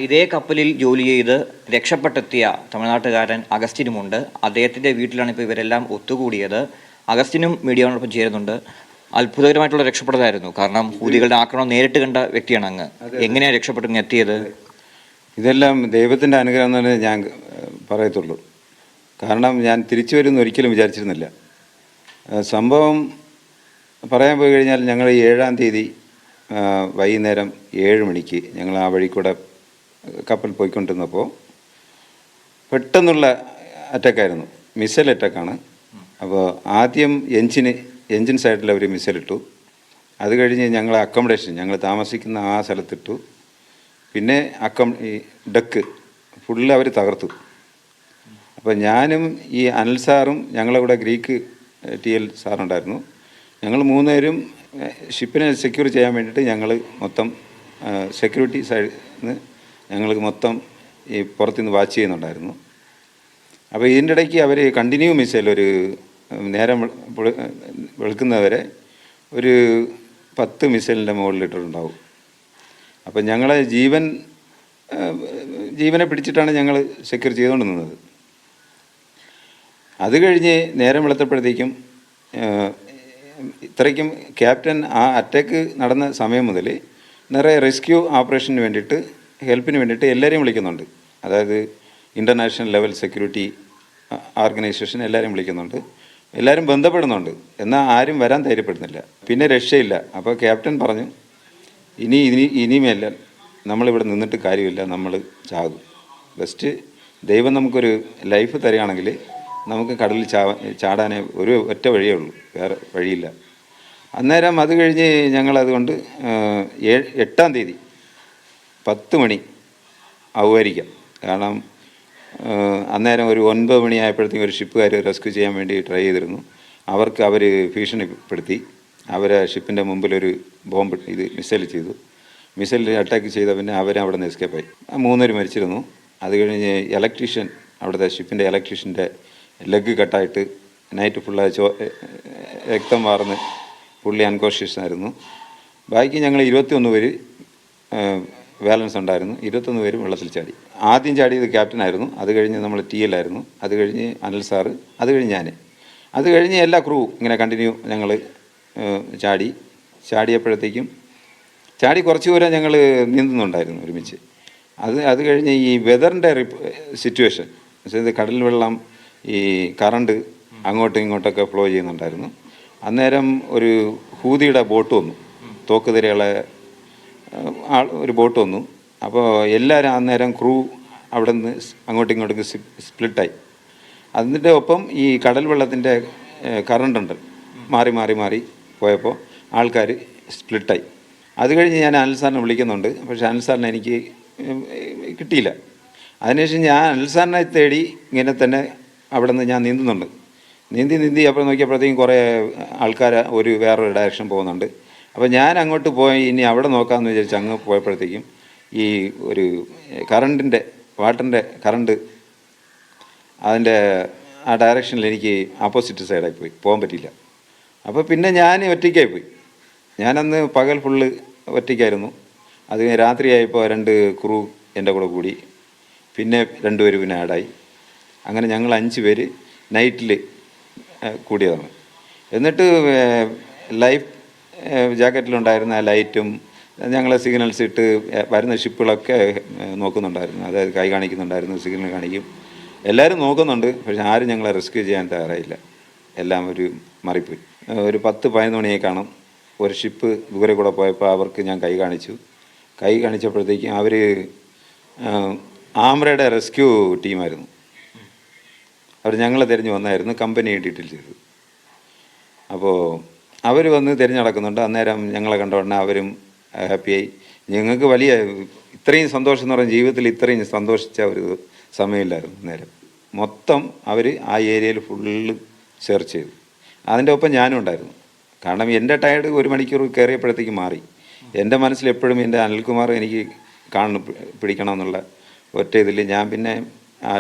ഇതേ കപ്പലിൽ ജോലി ചെയ്ത് രക്ഷപ്പെട്ടെത്തിയ തമിഴ്നാട്ടുകാരൻ അഗസ്റ്റിനുമുണ്ട്. അദ്ദേഹത്തിൻ്റെ വീട്ടിലാണ് ഇപ്പോൾ ഇവരെല്ലാം ഒത്തുകൂടിയത്. അഗസ്റ്റിനും മീഡിയയോടൊപ്പം ചേരുന്നുണ്ട്. അത്ഭുതകരമായിട്ടുള്ള രക്ഷപ്പെടലായിരുന്നു. കാരണം ഹൂതികളുടെ ആക്രമണം നേരിട്ട് കണ്ട വ്യക്തിയാണ് അങ്ങ്. എങ്ങനെയാണ് രക്ഷപ്പെട്ട് എത്തിയത്? ഇതെല്ലാം ദൈവത്തിൻ്റെ അനുഗ്രഹം എന്ന് തന്നെ ഞാൻ പറയത്തുള്ളൂ. കാരണം ഞാൻ തിരിച്ചു വരുമെന്ന് ഒരിക്കലും വിചാരിച്ചിരുന്നില്ല. സംഭവം പറയാൻ പോയി കഴിഞ്ഞാൽ ഞങ്ങൾ 7-ാം തീയതി വൈകുന്നേരം 7 മണിക്ക് ഞങ്ങൾ ആ വഴി കൂടെ കപ്പൽ പോയിക്കൊണ്ടിരുന്നപ്പോൾ പെട്ടെന്നുള്ള അറ്റാക്കായിരുന്നു. മിസൈൽ അറ്റാക്കാണ്. അപ്പോൾ ആദ്യം എൻജിൻ സൈഡിൽ അവർ മിസൈലിട്ടു. അത് കഴിഞ്ഞ് ഞങ്ങൾ അക്കോമഡേഷൻ ഞങ്ങൾ താമസിക്കുന്ന ആ സ്ഥലത്തിട്ടു. പിന്നെ ഈ ഡെക്ക് ഫുള്ള് അവർ തകർത്തു. അപ്പോൾ ഞാനും ഈ അനിൽ സാറും ഞങ്ങളുടെ കൂടെ ഗ്രീക്ക് TL സാറുണ്ടായിരുന്നു. ഞങ്ങൾ 3 പേരും ഷിപ്പിനെ സെക്യൂർ ചെയ്യാൻ വേണ്ടിയിട്ട് ഞങ്ങൾ മൊത്തം സെക്യൂരിറ്റി സൈഡിൽ നിന്ന് ഞങ്ങൾക്ക് മൊത്തം ഈ പുറത്തുനിന്ന് വാച്ച് ചെയ്യുന്നുണ്ടായിരുന്നു. അപ്പോൾ ഇതിൻ്റെ ഇടയ്ക്ക് അവർ കണ്ടിന്യൂ മിസൈൽ ഒരു നേരം വെളുക്കുന്നവരെ ഒരു 10 മിസൈലിൻ്റെ മുകളിലിട്ടിട്ടുണ്ടാവും. അപ്പം ഞങ്ങളെ ജീവനെ പിടിച്ചിട്ടാണ് ഞങ്ങൾ സെക്യൂർ ചെയ്തുകൊണ്ട് നിന്നത്. അത് കഴിഞ്ഞ് നേരം വെളുത്തപ്പോഴത്തേക്കും ഇത്രയ്ക്കും ക്യാപ്റ്റൻ ആ അറ്റാക്ക് നടന്ന സമയം മുതൽ നിറയെ റെസ്ക്യൂ ഓപ്പറേഷന് വേണ്ടിയിട്ട് ഹെൽപ്പിന് വേണ്ടിയിട്ട് എല്ലാവരെയും വിളിക്കുന്നുണ്ട്. അതായത് ഇൻ്റർനാഷണൽ ലെവൽ സെക്യൂരിറ്റി ഓർഗനൈസേഷൻ എല്ലാവരെയും വിളിക്കുന്നുണ്ട്. എല്ലാവരും ബന്ധപ്പെടുന്നുണ്ട്. എന്നാൽ ആരും വരാൻ ധൈര്യപ്പെടുന്നില്ല. പിന്നെ രക്ഷയില്ല. അപ്പോൾ ക്യാപ്റ്റൻ പറഞ്ഞു, ഇനിയുമല്ല നമ്മളിവിടെ നിന്നിട്ട് കാര്യമില്ല, നമ്മൾ ചാകും. ബെസ്റ്റ് ദൈവം നമുക്കൊരു ലൈഫ് തരികയാണെങ്കിൽ നമുക്ക് കടലിൽ ചാടാനേ ഒരു ഒറ്റ വഴിയേ ഉള്ളൂ, വേറെ വഴിയില്ല. അന്നേരം അത് കഴിഞ്ഞ് ഞങ്ങളതുകൊണ്ട് 8-ാം തീയതി 10 മണി ആവുമായിരിക്കാം. കാരണം അന്നേരം ഒരു 9 മണിയായപ്പോഴത്തേക്കും ഒരു ഷിപ്പുകാർ റെസ്ക്യൂ ചെയ്യാൻ വേണ്ടി ട്രൈ ചെയ്തിരുന്നു. അവർ ഭീഷണിപ്പെടുത്തി. അവരെ ഷിപ്പിൻ്റെ മുമ്പിലൊരു ബോംബ് മിസൈൽ ചെയ്തു. മിസൈൽ അറ്റാക്ക് ചെയ്ത പിന്നെ അവരവിടെ നിന്ന് എസ്കേപ്പായി. 3 പേര് മരിച്ചിരുന്നു. അത് കഴിഞ്ഞ് ഇലക്ട്രീഷ്യൻ, അവിടുത്തെ ഷിപ്പിൻ്റെ ഇലക്ട്രീഷ്യൻ്റെ ലെഗ് കട്ടായിട്ട് നൈറ്റ് ഫുള്ള് രക്തം വാർന്ന് പുള്ളി അൺകോൺഷ്യസ് ആയിരുന്നു. ബാക്കി ഞങ്ങൾ 21 പേര് ബാലൻസ് ഉണ്ടായിരുന്നു. 21 പേരും വെള്ളത്തിൽ ചാടി. ആദ്യം ചാടിയത് ക്യാപ്റ്റനായിരുന്നു. അത് കഴിഞ്ഞ് നമ്മൾ TL ആയിരുന്നു. അത് കഴിഞ്ഞ് അനിൽ സാറ്, അത് കഴിഞ്ഞ് ഞാൻ. അത് കഴിഞ്ഞ് എല്ലാ ക്രൂ ഇങ്ങനെ കണ്ടിന്യൂ ഞങ്ങൾ ചാടിയപ്പോഴത്തേക്കും കുറച്ച് ദൂരം ഞങ്ങൾ നീന്തുന്നുണ്ടായിരുന്നു ഒരുമിച്ച്. അത് കഴിഞ്ഞ് ഈ വെതറിൻ്റെ സിറ്റുവേഷൻ, അതായത് കടൽ വെള്ളം, ഈ കറണ്ട് അങ്ങോട്ടും ഇങ്ങോട്ടൊക്കെ ഫ്ലോ ചെയ്യുന്നുണ്ടായിരുന്നു. അന്നേരം ഒരു ഹൂതിയുടെ ബോട്ട് വന്നു, തോക്കുതിരകളെ ഒരു ബോട്ട് വന്നു. അപ്പോൾ എല്ലാവരും അന്നേരം ക്രൂ അവിടെ നിന്ന് അങ്ങോട്ടും ഇങ്ങോട്ടും സ്പ്ലിറ്റായി. അതിൻ്റെ ഒപ്പം ഈ കടൽ വെള്ളത്തിൻ്റെ കറണ്ടുണ്ട്, മാറി മാറി മാറി പോയപ്പോൾ ആൾക്കാർ സ്പ്ലിറ്റായി. അത് കഴിഞ്ഞ് ഞാൻ അനിൽ സാറിനെ വിളിക്കുന്നുണ്ട്. പക്ഷേ അനിൽ സാറിനെ എനിക്ക് കിട്ടിയില്ല. അതിനുശേഷം ഞാൻ അനിൽ സാറിനെ തേടി ഇങ്ങനെ തന്നെ അവിടെ നിന്ന് ഞാൻ നീന്തുന്നുണ്ട്. നീന്തി അപ്പോൾ നോക്കിയപ്പോഴത്തേക്കും കുറേ ആൾക്കാർ വേറൊരു ഡയറക്ഷൻ പോകുന്നുണ്ട്. അപ്പോൾ ഞാൻ അങ്ങോട്ട് പോയി ഇനി അവിടെ നോക്കാമെന്ന് വിചാരിച്ച് അങ്ങ് പോയപ്പോഴത്തേക്കും ഈ ഒരു വാട്ടറിൻ്റെ കറണ്ട് അതിൻ്റെ ആ ഡയറക്ഷനിൽ എനിക്ക് ഓപ്പോസിറ്റ് സൈഡായി പോകാൻ പറ്റിയില്ല. അപ്പോൾ പിന്നെ ഞാൻ ഒറ്റയ്ക്കായി പോയി. ഞാനന്ന് പകൽ ഫുള്ള് ഒറ്റയ്ക്കായിരുന്നു. അത് രാത്രിയായപ്പോൾ 2 ക്രൂ എൻ്റെ കൂടെ കൂടി. പിന്നെ 2 പേര് പിന്നെ ആഡായി. അങ്ങനെ ഞങ്ങൾ 5 പേര് നൈറ്റിൽ കൂടിയതാണ്. എന്നിട്ട് ലൈഫ് ജാക്കറ്റിലുണ്ടായിരുന്ന ലൈറ്റും ഞങ്ങളെ സിഗ്നൽസ് ഇട്ട് വരുന്ന ഷിപ്പുകളൊക്കെ നോക്കുന്നുണ്ടായിരുന്നു. അതായത് കൈ കാണിക്കുന്നുണ്ടായിരുന്നു, സിഗ്നൽ കാണിക്കും, എല്ലാവരും നോക്കുന്നുണ്ട്. പക്ഷെ ആരും ഞങ്ങളെ റെസ്ക്യൂ ചെയ്യാൻ തയ്യാറായില്ല. എല്ലാം മാറിപ്പോയി. ഒരു 10-11 മണിയെ കാണും. ഒരു ഷിപ്പ് ദൂരെ കൂടെ പോയപ്പോൾ അവർക്ക് ഞാൻ കൈ കാണിച്ചപ്പോഴത്തേക്കും അവർ ആമ്രയുടെ റെസ്ക്യൂ ടീമായിരുന്നു. അവർ ഞങ്ങളെ തിരഞ്ഞു വന്നായിരുന്നു, കമ്പനി ഡീറ്റെയിൽ ചെയ്തു. അപ്പോൾ അവർ വന്ന് തിരഞ്ഞു നടക്കുന്നുണ്ട്. അന്നേരം ഞങ്ങളെ കണ്ട ഉടനെ അവരും ഹാപ്പിയായി. ഞങ്ങൾക്ക് വലിയ ഇത്രയും സന്തോഷം എന്ന് പറഞ്ഞാൽ ജീവിതത്തിൽ ഇത്രയും സന്തോഷിച്ച ഒരു സമയമില്ലായിരുന്നു. നേരം മൊത്തം അവർ ആ ഏരിയയിൽ ഫുള്ള് സെർച്ച് ചെയ്തു. അതിൻ്റെ ഒപ്പം ഞാനും ഉണ്ടായിരുന്നു. കാരണം എൻ്റെ ടയർഡ് 1 മണിക്കൂർ കയറിയപ്പോഴത്തേക്ക് മാറി. എൻ്റെ മനസ്സിൽ എപ്പോഴും എൻ്റെ അനിൽകുമാർ എനിക്ക് പിടിക്കണമെന്നുള്ള ഒറ്റ ഇതിൽ ഞാൻ പിന്നെ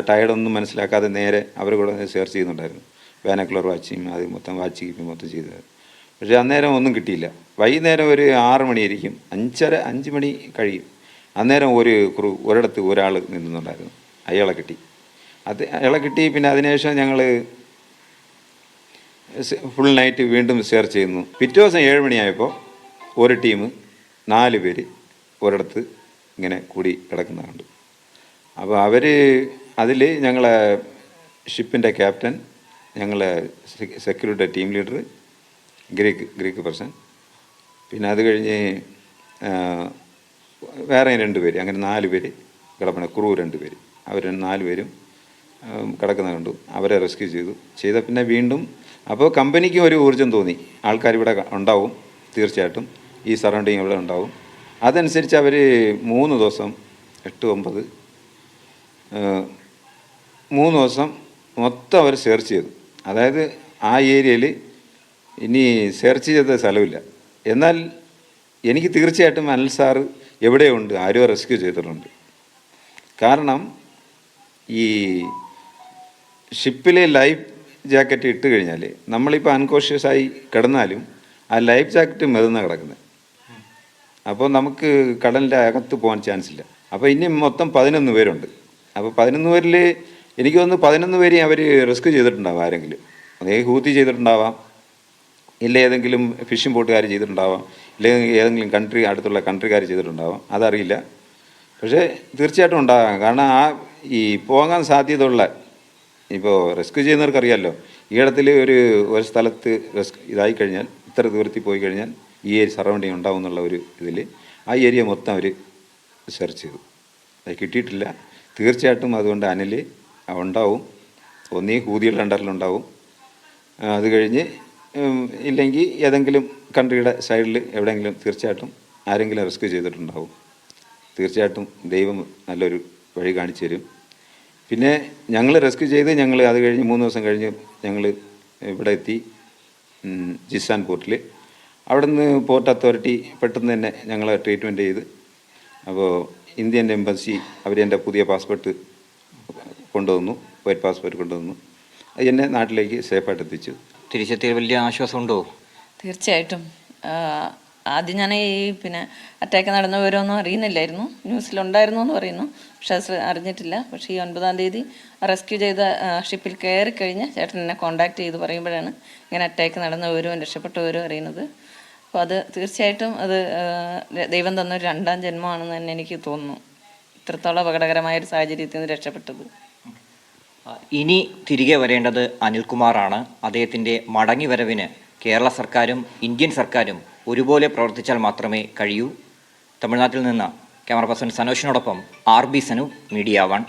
ടയർഡൊന്നും മനസ്സിലാക്കാതെ നേരെ അവർ കൂടെ സെർച്ച് ചെയ്യുന്നുണ്ടായിരുന്നു. ബാനക്കുലർ വാച്ചിങ് അത് മൊത്തം വാച്ച് കീപ്പിങ് മൊത്തം ചെയ്തത്. പക്ഷേ അന്നേരം ഒന്നും കിട്ടിയില്ല. വൈകുന്നേരം ഒരു 6 മണിയായിരിക്കും, 5 മണി കഴിയും. അന്നേരം ഒരു ക്രൂ ഒരിടത്ത് ഒരാൾ നിന്നുണ്ടായിരുന്നു, അയാളെ കിട്ടി. അയാളെ കിട്ടി. പിന്നെ അതിനുശേഷം ഞങ്ങൾ ഫുൾ നൈറ്റ് വീണ്ടും സെർച്ച് ചെയ്യുന്നു. പിറ്റേ ദിവസം 7 മണിയായപ്പോൾ ഒരു ടീം 4 പേര് ഒരിടത്ത് ഇങ്ങനെ കൂടി കിടക്കുന്നതുണ്ട്. അപ്പോൾ അവർ അതിൽ ഞങ്ങളെ ഷിപ്പിൻ്റെ ക്യാപ്റ്റൻ, ഞങ്ങളെ security team leader, Greek person, പിന്നെ അത് കഴിഞ്ഞ് വേറെ 2 പേര്, അങ്ങനെ 4 പേര് കിടപ്പണ ക്രൂ 2 പേര്, അവർ 4 പേരും കിടക്കുന്നത് കണ്ടു. അവരെ റെസ്ക്യൂ ചെയ്ത പിന്നെ വീണ്ടും അപ്പോൾ കമ്പനിക്ക് ഒരു ഊർജ്ജം തോന്നി, ആൾക്കാർ ഇവിടെ ഉണ്ടാവും, തീർച്ചയായിട്ടും ഈ സറൗണ്ടിങ് ഇവിടെ ഉണ്ടാവും. അതനുസരിച്ച് അവർ 3 ദിവസം 8, 9 3 ദിവസം മൊത്തം അവർ സെർച്ച് ചെയ്തു. അതായത് ആ ഏരിയയിൽ ഇനി സെർച്ച് ചെയ്ത സ്ഥലമില്ല. എന്നാൽ എനിക്ക് തീർച്ചയായിട്ടും അനിൽ സാറ് എവിടെയുണ്ട്, ആരോ റെസ്ക്യൂ ചെയ്തിട്ടുണ്ട്. കാരണം ഈ ഷിപ്പിലെ ലൈഫ് ജാക്കറ്റ് ഇട്ട് കഴിഞ്ഞാൽ നമ്മളിപ്പോൾ അൺകോൺഷ്യസ് ആയി കിടന്നാലും ആ ലൈഫ് ജാക്കറ്റ് മെതുന്ന കിടക്കുന്നത്. അപ്പോൾ നമുക്ക് കടലിൻ്റെ അകത്ത് പോകാൻ ചാൻസ് ഇല്ല. അപ്പോൾ ഇനി മൊത്തം 11 പേരുണ്ട്. അപ്പോൾ 11 പേരിൽ എനിക്ക് തോന്നുന്നു 11 പേരെയും അവർ റെസ്ക്യൂ ചെയ്തിട്ടുണ്ടാവും. ആരെങ്കിലും അതേ ഹൂത്തി ചെയ്തിട്ടുണ്ടാവാം, ഇല്ല ഏതെങ്കിലും ഫിഷിംഗ് ബോട്ടുകാർ ചെയ്തിട്ടുണ്ടാവാം, ഇല്ലെങ്കിൽ ഏതെങ്കിലും അടുത്തുള്ള കൺട്രിക്കാർ ചെയ്തിട്ടുണ്ടാവാം, അതറിയില്ല. പക്ഷേ തീർച്ചയായിട്ടും ഉണ്ടാകാം. കാരണം ഈ പോകാൻ സാധ്യതയുള്ള, ഇപ്പോൾ റെസ്ക്യൂ ചെയ്യുന്നവർക്കറിയാമല്ലോ, ഈയിടത്തിൽ ഒരു സ്ഥലത്ത് ഇതായി കഴിഞ്ഞാൽ, ഇത്ര ദൂരത്തിൽ പോയി കഴിഞ്ഞാൽ ഈ സറൗണ്ടിങ് ഉണ്ടാവും എന്നുള്ള ഒരു ഇതിൽ ആ ഏരിയ മൊത്തം അവർ സെർച്ച് ചെയ്തു. അത് കിട്ടിയിട്ടില്ല. തീർച്ചയായിട്ടും അതുകൊണ്ട് അനിൽ ഉണ്ടാവും, ഒന്നീ ഹൂതിയുടെ അണ്ടറിലുണ്ടാവും. അത് കഴിഞ്ഞ് ഇല്ലെങ്കിൽ ഏതെങ്കിലും കൺട്രിയുടെ സൈഡിൽ എവിടെയെങ്കിലും തീർച്ചയായിട്ടും ആരെങ്കിലും റെസ്ക്യൂ ചെയ്തിട്ടുണ്ടാവും. തീർച്ചയായിട്ടും ദൈവം നല്ലൊരു വഴി കാണിച്ചു തരും. പിന്നെ ഞങ്ങൾ റെസ്ക്യൂ ചെയ്ത് അത് കഴിഞ്ഞ് 3 ദിവസം കഴിഞ്ഞ് ഞങ്ങൾ ഇവിടെ എത്തി ജിസാൻ പോർട്ടിൽ. അവിടെ നിന്ന് പോർട്ട് അതോറിറ്റി പെട്ടെന്ന് തന്നെ ഞങ്ങളെ ട്രീറ്റ്മെൻറ്റ് ചെയ്ത്, അപ്പോൾ ഇന്ത്യൻ എംബസി അവർ എൻ്റെ പുതിയ പാസ്പോർട്ട് കൊണ്ടുവന്നു, വൈറ്റ് പാസ്പോർട്ട് കൊണ്ടുവന്നു. അത് എന്നെ നാട്ടിലേക്ക് സേഫായിട്ട് എത്തിച്ചു. തിരിച്ചെത്തിയ വലിയ ആശ്വാസമുണ്ടോ? തീർച്ചയായിട്ടും. ആദ്യം ഞാൻ പിന്നെ അറ്റാക്ക് നടന്ന വിവരമൊന്നും അറിയുന്നില്ലായിരുന്നു. ന്യൂസിലുണ്ടായിരുന്നു എന്ന് പറയുന്നു, പക്ഷെ അത് അറിഞ്ഞിട്ടില്ല. പക്ഷേ ഈ 9-ാം തീയതി റെസ്ക്യൂ ചെയ്ത ഷിപ്പിൽ കയറി കഴിഞ്ഞ് ചേട്ടൻ എന്നെ കോൺടാക്ട് ചെയ്ത് പറയുമ്പോഴാണ് ഇങ്ങനെ അറ്റാക്ക് നടന്ന വിവരവും രക്ഷപ്പെട്ട വിവരവും അറിയുന്നത്. അപ്പോൾ അത് തീർച്ചയായിട്ടും അത് ദൈവം തന്നൊരു 2ാം ജന്മമാണെന്ന് തന്നെ എനിക്ക് തോന്നുന്നു, ഇത്രത്തോളം അപകടകരമായൊരു സാഹചര്യത്തിൽ നിന്ന് രക്ഷപ്പെട്ടത്. ഇനി തിരികെ വരേണ്ടത് അനിൽകുമാറാണ്. അദ്ദേഹത്തിൻ്റെ മടങ്ങി വരവിന് കേരള സർക്കാരും ഇന്ത്യൻ സർക്കാരും ഒരുപോലെ പ്രവർത്തിച്ചാൽ മാത്രമേ കഴിയൂ. തമിഴ്നാട്ടിൽ നിന്ന് ക്യാമറ പേഴ്സൺ സനോഷിനോടൊപ്പം RB സനു, മീഡിയ 1.